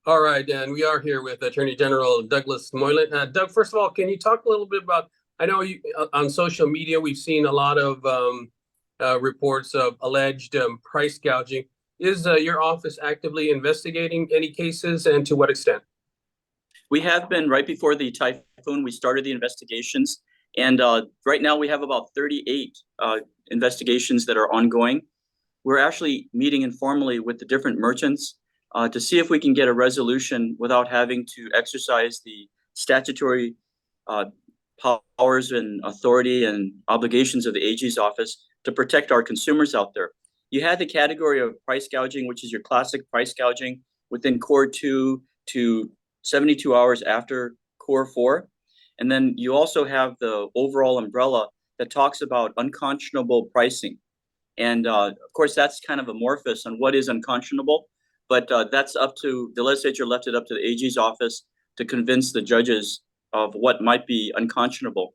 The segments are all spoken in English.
All right, and we are here with Attorney General Douglas Moylan. Doug, first of all, can you talk a little bit about? I know you on social media we've seen a lot of reports of alleged price gouging. Is your office actively investigating any cases, and to what extent? We have been right before the typhoon. We started the investigations, and right now we have about 38 investigations that are ongoing. We're actually meeting informally with the different merchants to see if we can get a resolution without having to exercise the statutory uh, powers and authority and obligations of the AG's office to protect our consumers out there. You had the category of price gouging, which is your classic price gouging within core 2 to 72 hours after core 4. And then you also have the overall umbrella that talks about unconscionable pricing. And of course, that's kind of amorphous on what is unconscionable, but that's up to the legislature left it up to the AG's office to convince the judges of what might be unconscionable.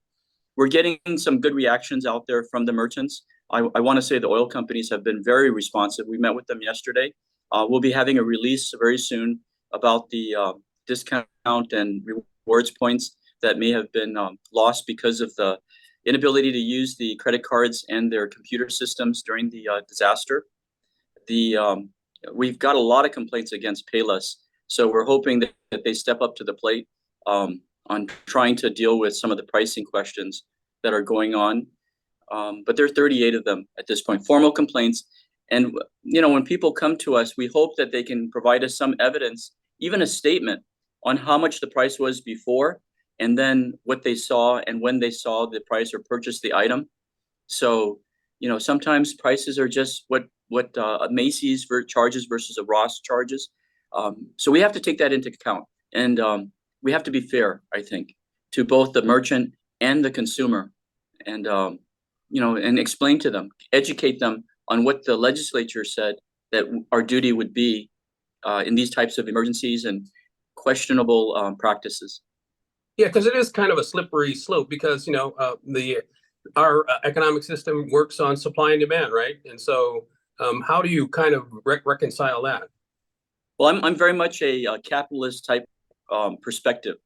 We're getting some good reactions out there from the merchants. I want to say the oil companies have been very responsive. We met with them yesterday. We'll be having a release very soon about the discount and rewards points that may have been lost because of the inability to use the credit cards and their computer systems during the disaster. We've got a lot of complaints against Payless, so we're hoping that they step up to the plate on trying to deal with some of the pricing questions that are going on. But there are 38 of them at this point, formal complaints. And when people come to us, we hope that they can provide us some evidence, even a statement on how much the price was before, and then what they saw and when they saw the price or purchased the item. So, sometimes prices are just what a Macy's charges versus a Ross charges. So we have to take that into account, and we have to be fair, I think, to both the merchant and the consumer, and and explain to them, educate them on what the legislature said that our duty would be in these types of emergencies and questionable practices. Yeah, because it is kind of a slippery slope because the our economic system works on supply and demand, right? And so, how do you kind of reconcile that? Well, I'm very much a capitalist type perspective.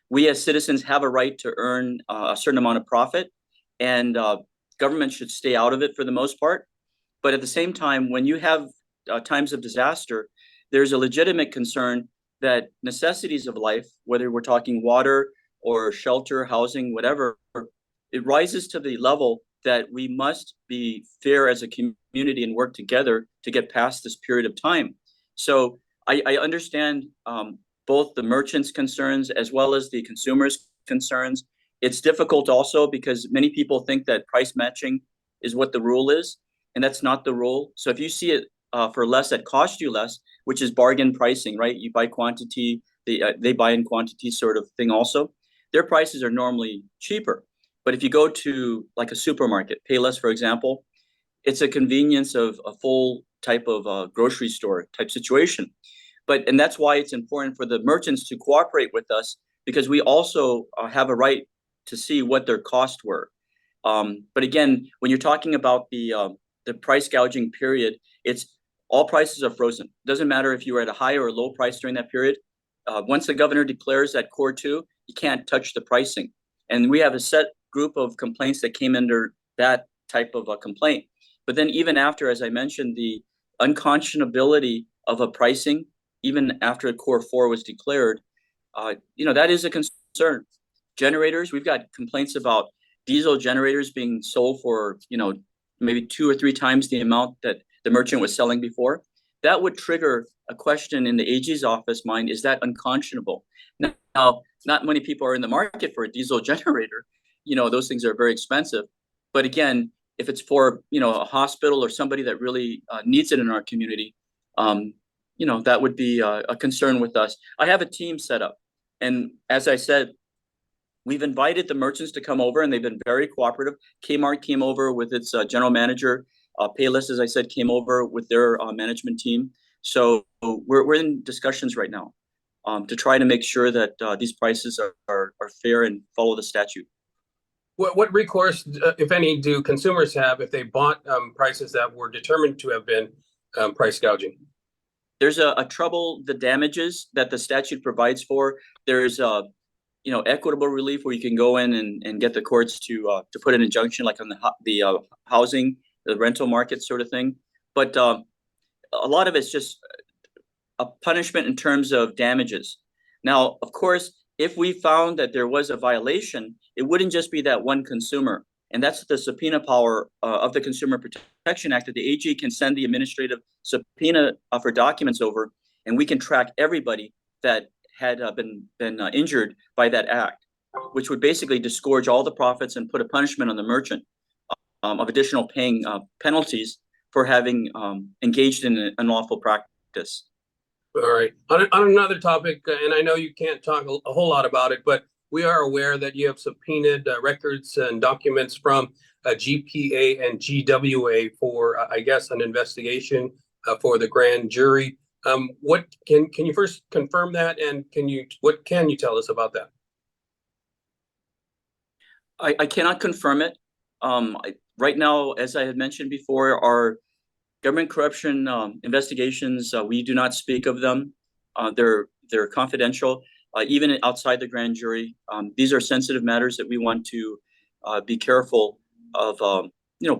We as citizens have a right to earn a certain amount of profit, and government should stay out of it for the most part. But at the same time, when you have times of disaster, there's a legitimate concern that necessities of life, whether we're talking water or shelter, housing, whatever, it rises to the level that we must be fair as a community and work together to get past this period of time. So I understand both the merchants' concerns as well as the consumers' concerns. It's difficult also because many people think that price matching is what the rule is, and that's not the rule. So if you see it for less that cost you less, which is bargain pricing, right? You buy quantity, they buy in quantity sort of thing also. Their prices are normally cheaper. But if you go to like a supermarket, Payless, for example, it's a convenience of a full type of grocery store type situation. And that's why it's important for the merchants to cooperate with us because we also have a right to see what their costs were. But again, when you're talking about the price gouging period, it's all prices are frozen. It doesn't matter if you were at a high or a low price during that period. Once the governor declares that core 2, you can't touch the pricing. And we have a set group of complaints that came under that type of a complaint. But then even after, as I mentioned, the unconscionability of a pricing, even after core 4 was declared, that is a concern. Generators, we've got complaints about diesel generators being sold for, maybe 2 or 3 times the amount that the merchant was selling before. That would trigger a question in the AG's office mind, is that unconscionable? Now, not many people are in the market for a diesel generator. Those things are very expensive. But again, if it's for, a hospital or somebody that really needs it in our community, that would be a concern with us. I have a team set up. And as I said, we've invited the merchants to come over, and they've been very cooperative. Kmart came over with its general manager. Payless, as I said, came over with their management team. So we're in discussions right now to try to make sure that these prices are fair and follow the statute. What recourse, if any, do consumers have if they bought prices that were determined to have been price gouging? there's a trouble, the damages that the statute provides for. There's equitable relief where you can go in and get the courts to put an injunction, like on the housing, the rental market sort of thing. But a lot of it's just a punishment in terms of damages. Now, of course, if we found that there was a violation, it wouldn't just be that one consumer. And that's the subpoena power of the Consumer Protection Act, that the AG can send the administrative subpoena for documents over, and we can track everybody that had been injured by that act, which would basically disgorge all the profits and put a punishment on the merchant of additional paying penalties for having engaged in an unlawful practice. All right. On another topic, and I know you can't talk a whole lot about it, but we are aware that you have subpoenaed records and documents from GPA and GWA for, I guess, an investigation for the grand jury. What can you first confirm that, and what can you tell us about that? I cannot confirm it. Right now, as I had mentioned before, our government corruption investigations, we do not speak of them. They're confidential, even outside the grand jury. These are sensitive matters that we want to be careful of,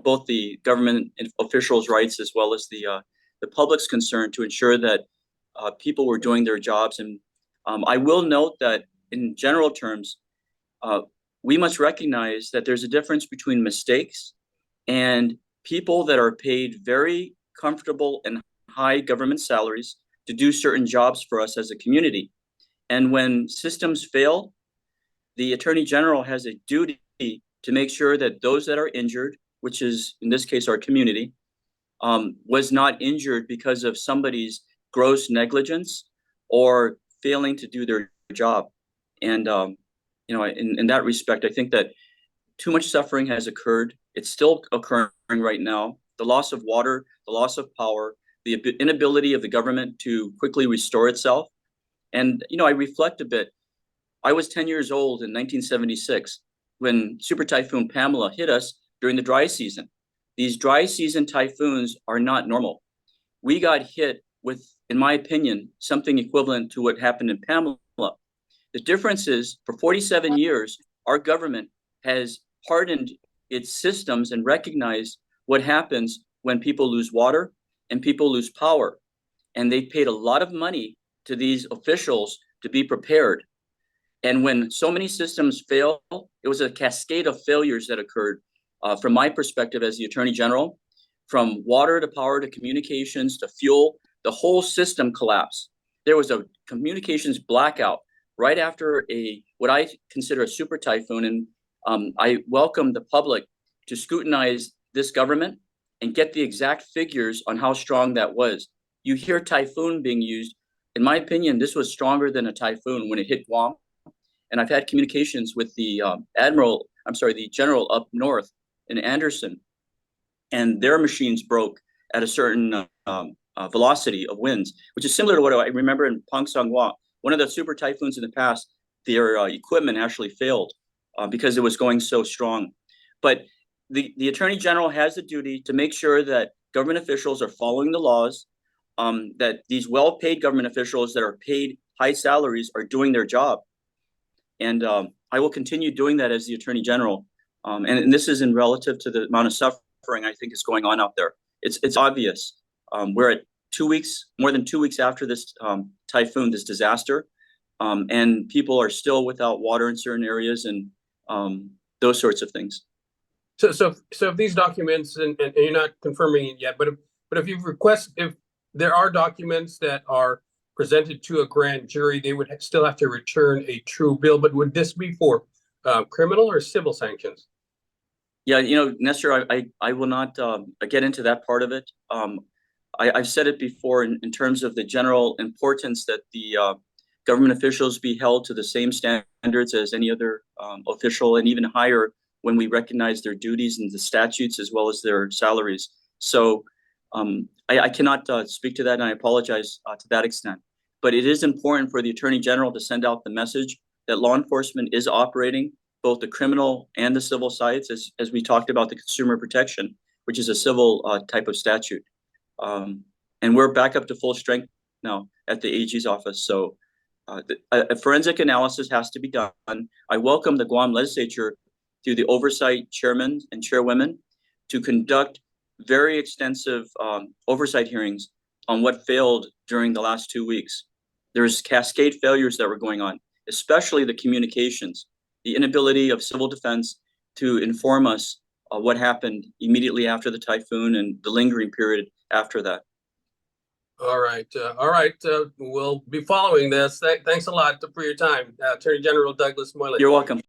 both the government officials' rights as well as the public's concern, to ensure that people were doing their jobs. And I will note that in general terms, we must recognize that there's a difference between mistakes and people that are paid very comfortable and high government salaries to do certain jobs for us as a community. And when systems fail, the Attorney General has a duty to make sure that those that are injured, which is in this case our community, was not injured because of somebody's gross negligence or failing to do their job. And in that respect, I think that too much suffering has occurred. It's still occurring right now. The loss of water, the loss of power, the inability of the government to quickly restore itself. And, I reflect a bit. I was 10 years old in 1976 when Super Typhoon Pamela hit us during the dry season. These dry season typhoons are not normal. We got hit with, in my opinion, something equivalent to what happened in Pamela. The difference is, for 47 years, our government has hardened its systems and recognized what happens when people lose water and people lose power. And they paid a lot of money to these officials to be prepared. And when so many systems fail, it was a cascade of failures that occurred. From my perspective as the Attorney General, from water to power to communications to fuel, the whole system collapsed. There was a communications blackout right after what I consider a super typhoon. And I welcome the public to scrutinize this government and get the exact figures on how strong that was. You hear typhoon being used. In my opinion, this was stronger than a typhoon when it hit Guam. And I've had communications with the general up north in Anderson, and their machines broke at a certain velocity of winds, which is similar to what I remember in Pangsangwa. One of the super typhoons in the past, their equipment actually failed because it was going so strong. But the Attorney General has the duty to make sure that government officials are following the laws, that these well-paid government officials that are paid high salaries are doing their job. And I will continue doing that as the Attorney General. And this is in relative to the amount of suffering I think is going on out there. It's obvious. We're at more than 2 weeks after this typhoon, this disaster, and people are still without water in certain areas and those sorts of things. So if these documents, and you're not confirming it yet, but if there are documents that are presented to a grand jury, they would still have to return a true bill. But would this be for criminal or civil sanctions? Yeah, Nestor, I will not get into that part of it. I've said it before in terms of the general importance that the government officials be held to the same standards as any other official, and even higher when we recognize their duties and the statutes as well as their salaries. So I cannot speak to that, and I apologize to that extent. But it is important for the Attorney General to send out the message that law enforcement is operating both the criminal and the civil sides, as we talked about the consumer protection, which is a civil type of statute. And we're back up to full strength now at the AG's office. So a forensic analysis has to be done. I welcome the Guam legislature through the oversight chairmen and chairwomen to conduct very extensive oversight hearings on what failed during the last 2 weeks. There's cascade failures that were going on, especially the communications, the inability of civil defense to inform us what happened immediately after the typhoon and the lingering period after that. All right. We'll be following this. Thanks a lot for your time, Attorney General Douglas Moylan. You're welcome.